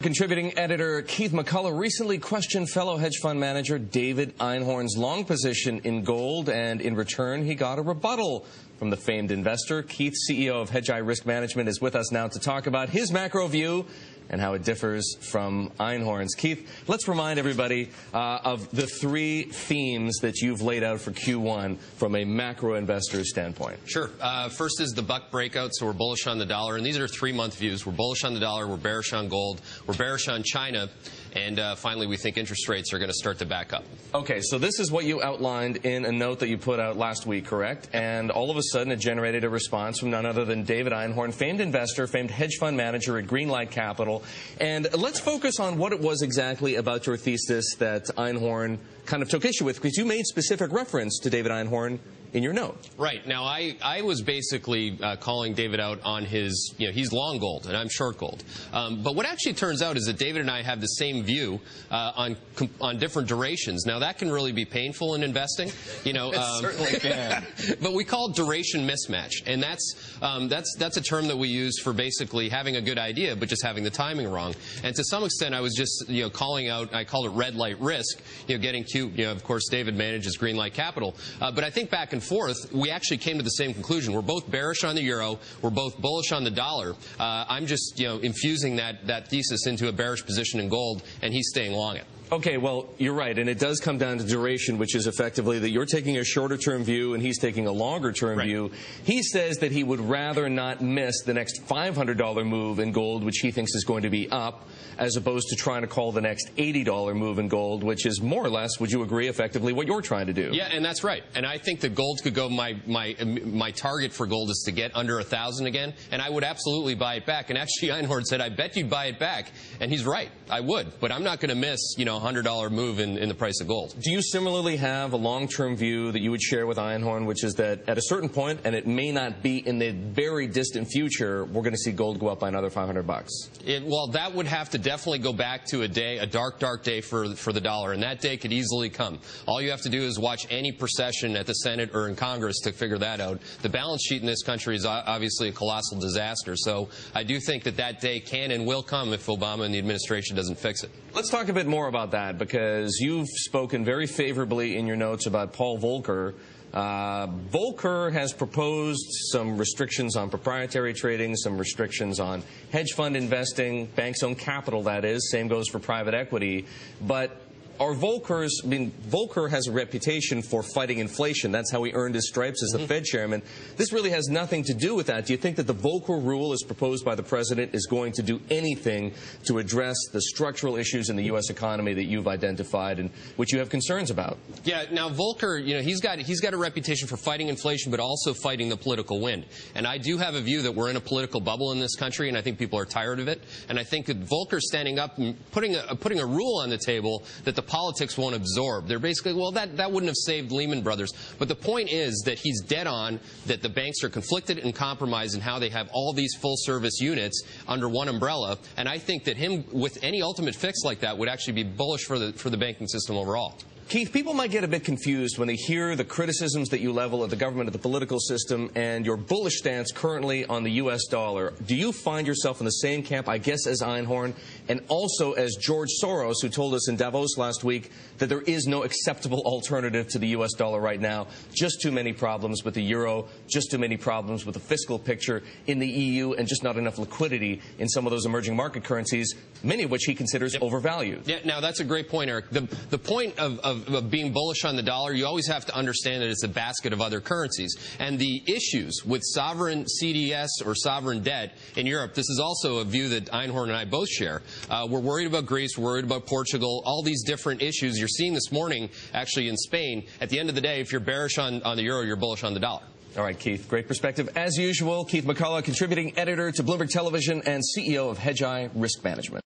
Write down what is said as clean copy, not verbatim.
Contributing editor Keith McCullough recently questioned fellow hedge fund manager David Einhorn's long position in gold, and in return he got a rebuttal from the famed investor. Keith, CEO of Hedgeye Risk Management, is with us now to talk about his macro view and how it differs from Einhorn's. Keith, let's remind everybody of the three themes that you've laid out for Q1 from a macro investor's standpoint. Sure. First is the buck breakout, so we're bullish on the dollar, and these are 3-month views. We're bullish on the dollar, we're bearish on gold, we're bearish on China, and finally we think interest rates are going to start to back up. Okay, so this is what you outlined in a note that you put out last week, correct? And all of a sudden it generated a response from none other than David Einhorn, famed investor, famed hedge fund manager at Greenlight Capital. And let's focus on what it was exactly about your thesis that Einhorn kind of took issue with, because you made specific reference to David Einhorn in your note. Right. Now, I was basically calling David out on his, he's long gold and I'm short gold. But what actually turns out is that David and I have the same view on different durations. Now, that can really be painful in investing. It certainly can. But we call it duration mismatch. And that's a term that we use for basically having a good idea, but just having the timing wrong. And to some extent, I was just, calling out, I called it red light risk, getting cute. Of course, David manages Greenlight Capital. But I think back and forth, we actually came to the same conclusion. We're both bearish on the euro. We're both bullish on the dollar. I'm just, infusing that thesis into a bearish position in gold, and he's staying long it. Okay, well, you're right, and it does come down to duration, which is effectively that you're taking a shorter-term view and he's taking a longer-term view. He says that he would rather not miss the next $500 move in gold, which he thinks is going to be up, as opposed to trying to call the next $80 move in gold, which is more or less, would you agree, effectively what you're trying to do? Yeah, and that's right. And I think that gold could go, my target for gold is to get under 1,000 again, and I would absolutely buy it back. And actually, Einhorn said, I bet you'd buy it back. And he's right. I would. But I'm not going to miss, $100 move in the price of gold. Do you similarly have a long-term view that you would share with Einhorn, which is that at a certain point, and it may not be in the very distant future, we're going to see gold go up by another $500? Well, that would have to definitely go back to a dark day for the dollar, and that day could easily come. All you have to do is watch any procession at the Senate or in Congress to figure that out. The balance sheet in this country is obviously a colossal disaster, so I do think that day can and will come if Obama and the administration doesn't fix it. Let's talk a bit more about that, because you've spoken very favorably in your notes about Paul Volcker. Volcker has proposed some restrictions on proprietary trading, some restrictions on hedge fund investing, banks' own capital, that is. Same goes for private equity. But Volcker has a reputation for fighting inflation. That's how he earned his stripes as the Fed chairman. This really has nothing to do with that. Do you think that the Volcker rule as proposed by the president is going to do anything to address the structural issues in the U.S. economy that you've identified and which you have concerns about? Yeah, now Volcker, he's got a reputation for fighting inflation, but also fighting the political wind. And I do have a view that we're in a political bubble in this country, and I think people are tired of it. And I think that Volcker standing up and putting a rule on the table that the politics won't absorb. They're basically, well, that wouldn't have saved Lehman Brothers. But the point is that he's dead on, that the banks are conflicted and compromised in how they have all these full-service units under one umbrella. And I think that him, with any ultimate fix like that, would actually be bullish for the banking system overall. Keith, people might get a bit confused when they hear the criticisms that you level at the government, at the political system, and your bullish stance currently on the U.S. dollar. Do you find yourself in the same camp, I guess, as Einhorn, and also as George Soros, who told us in Davos last week that there is no acceptable alternative to the U.S. dollar right now? Just too many problems with the euro, just too many problems with the fiscal picture in the EU, and just not enough liquidity in some of those emerging market currencies, many of which he considers overvalued. Yeah, now that's a great point, Eric. The point of being bullish on the dollar, you always have to understand that it's a basket of other currencies. And the issues with sovereign CDS or sovereign debt in Europe, this is also a view that Einhorn and I both share. We're worried about Greece, we're worried about Portugal, all these different issues. You're seeing this morning, actually, in Spain. At the end of the day, if you're bearish on the euro, you're bullish on the dollar. All right, Keith, great perspective. As usual, Keith McCullough, contributing editor to Bloomberg Television and CEO of Hedgeye Risk Management.